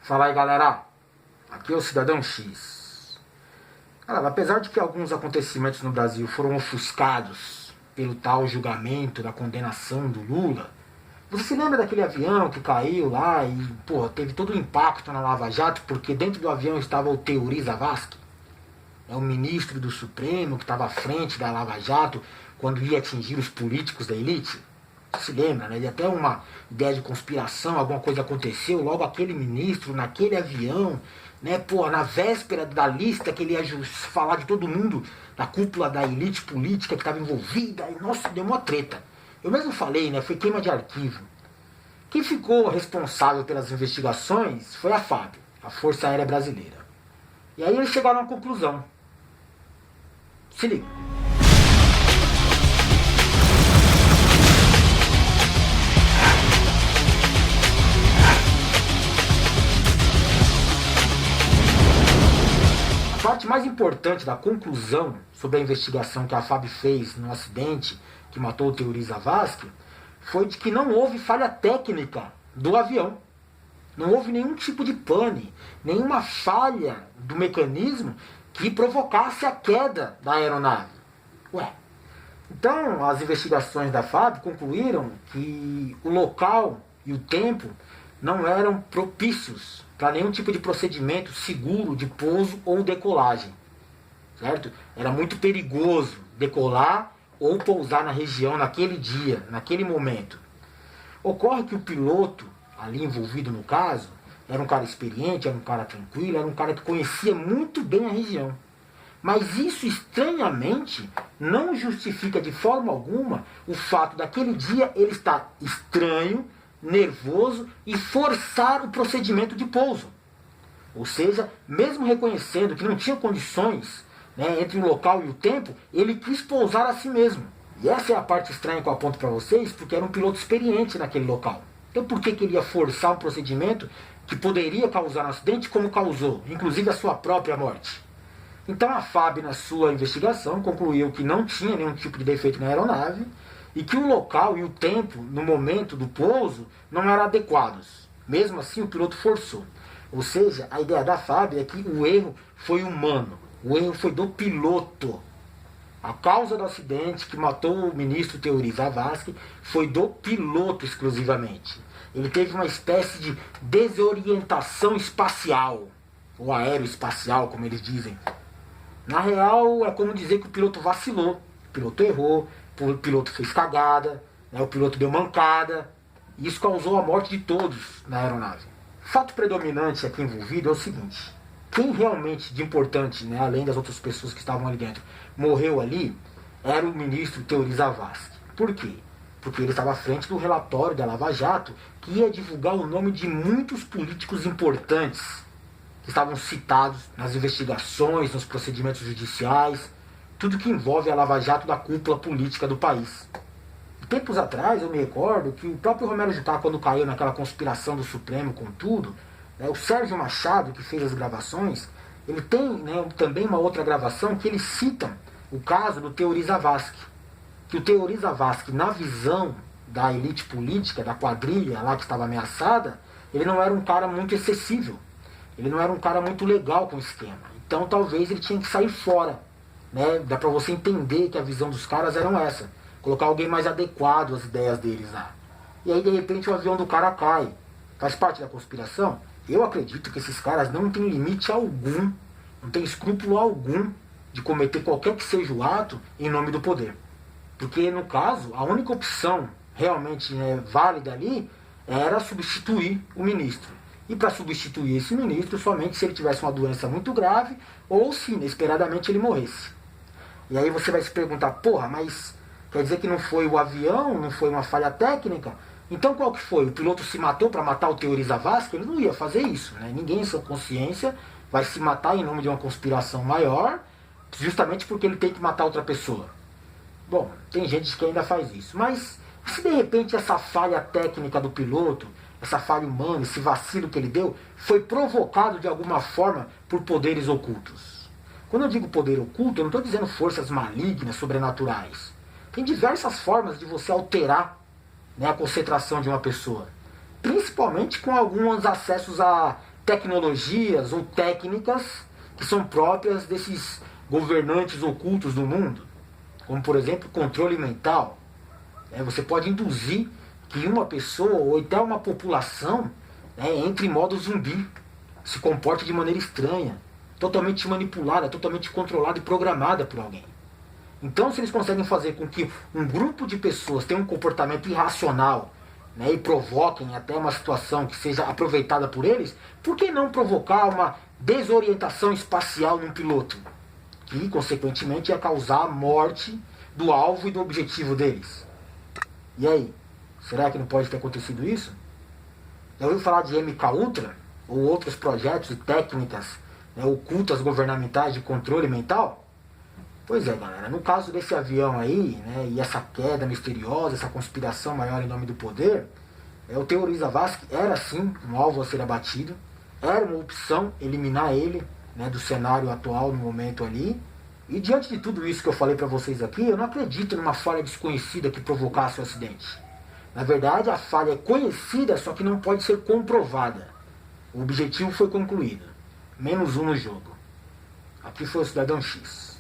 Fala aí, galera, aqui é o Cidadão X. Galera, apesar de que alguns acontecimentos no Brasil foram ofuscados pelo tal julgamento da condenação do Lula, você se lembra daquele avião que caiu lá e, teve todo o impacto na Lava Jato porque dentro do avião estava o Teori Zavascki? É o ministro do Supremo que estava à frente da Lava Jato quando ia atingir os políticos da elite? Se lembra, né? E até uma ideia de conspiração, alguma coisa aconteceu, logo aquele ministro, naquele avião, né? Na véspera da lista que ele ia falar de todo mundo, da cúpula da elite política que estava envolvida, e nossa, deu uma treta. Eu mesmo falei, né? Foi queima de arquivo. Quem ficou responsável pelas investigações foi a FAB, a Força Aérea Brasileira. E aí eles chegaram à conclusão. Se liga. A parte mais importante da conclusão sobre a investigação que a FAB fez no acidente que matou o Teori Zavascki foi de que não houve falha técnica do avião. Não houve nenhum tipo de pane, nenhuma falha do mecanismo que provocasse a queda da aeronave. Então as investigações da FAB concluíram que o local e o tempo não eram propícios para nenhum tipo de procedimento seguro de pouso ou decolagem, certo? Era muito perigoso decolar ou pousar na região naquele dia, naquele momento. Ocorre que o piloto ali envolvido no caso era um cara experiente, era um cara tranquilo, era um cara que conhecia muito bem a região. Mas isso, estranhamente, não justifica de forma alguma o fato daquele dia ele estar estranho, nervoso e forçar o procedimento de pouso. Ou seja, mesmo reconhecendo que não tinha condições, né, entre o local e o tempo, ele quis pousar a si mesmo. E essa é a parte estranha que eu aponto para vocês, porque era um piloto experiente naquele local. Então por que ele ia forçar um procedimento que poderia causar um acidente como causou, inclusive a sua própria morte? Então a FAB, na sua investigação, concluiu que não tinha nenhum tipo de defeito na aeronave e que o local e o tempo, no momento do pouso, não eram adequados. Mesmo assim, o piloto forçou. Ou seja, a ideia da FAB é que o erro foi humano. O erro foi do piloto. A causa do acidente que matou o ministro Teori Zavascki foi do piloto exclusivamente. Ele teve uma espécie de desorientação espacial, ou aeroespacial, como eles dizem. Na real, é como dizer que o piloto vacilou, o piloto errou, o piloto fez cagada, né, o piloto deu mancada, e isso causou a morte de todos na aeronave. O fato predominante aqui envolvido é o seguinte: quem realmente de importante, né, além das outras pessoas que estavam ali dentro, morreu ali, era o ministro Teori Zavascki. Por quê? Porque ele estava à frente do relatório da Lava Jato, que ia divulgar o nome de muitos políticos importantes que estavam citados nas investigações, nos procedimentos judiciais, tudo que envolve a Lava Jato da cúpula política do país. Tempos atrás, eu me recordo que o próprio Romero Jucá, quando caiu naquela conspiração do Supremo com tudo, né, o Sérgio Machado, que fez as gravações, ele tem, né, também uma outra gravação que eles citam o caso do Teori Zavascki. Que o Teori Zavascki, na visão da elite política, da quadrilha lá que estava ameaçada, ele não era um cara muito acessível. Ele não era um cara muito legal com o esquema. Então talvez ele tinha que sair fora. Né? Dá pra você entender que a visão dos caras era essa. Colocar alguém mais adequado às ideias deles lá. E aí de repente o avião do cara cai. Faz parte da conspiração? Eu acredito que esses caras não têm limite algum, não têm escrúpulo algum de cometer qualquer que seja o ato em nome do poder. Porque no caso, a única opção realmente, né, válida ali era substituir o ministro. E para substituir esse ministro, somente se ele tivesse uma doença muito grave ou se inesperadamente ele morresse. E aí você vai se perguntar, mas quer dizer que não foi o avião, não foi uma falha técnica? Então qual que foi? O piloto se matou para matar o Teori Zavascki? Ele não ia fazer isso, né? Ninguém em sua consciência vai se matar em nome de uma conspiração maior, justamente porque ele tem que matar outra pessoa. Bom, tem gente que ainda faz isso. Mas se de repente essa falha técnica do piloto, essa falha humana, esse vacilo que ele deu, foi provocado de alguma forma por poderes ocultos? Quando eu digo poder oculto, eu não estou dizendo forças malignas, sobrenaturais. Tem diversas formas de você alterar, né, a concentração de uma pessoa. Principalmente com alguns acessos a tecnologias ou técnicas que são próprias desses governantes ocultos do mundo, como por exemplo controle mental. Você pode induzir que uma pessoa ou até uma população entre em modo zumbi, se comporte de maneira estranha, totalmente manipulada, totalmente controlada e programada por alguém. Então, se eles conseguem fazer com que um grupo de pessoas tenha um comportamento irracional, e provoquem até uma situação que seja aproveitada por eles, por que não provocar uma desorientação espacial num piloto? Que, consequentemente, ia causar a morte do alvo e do objetivo deles. E aí? Será que não pode ter acontecido isso? Já ouviu falar de MK Ultra? Ou outros projetos e técnicas ocultas governamentais de controle mental? Pois é, galera, no caso desse avião aí, e essa queda misteriosa, essa conspiração maior em nome do poder, o terrorista Vasque era sim um alvo a ser abatido, era uma opção eliminar ele do cenário atual no momento ali, e diante de tudo isso que eu falei para vocês aqui, eu não acredito numa falha desconhecida que provocasse o acidente. Na verdade, a falha é conhecida, só que não pode ser comprovada. O objetivo foi concluído. -1 no jogo. Aqui foi o Cidadão X.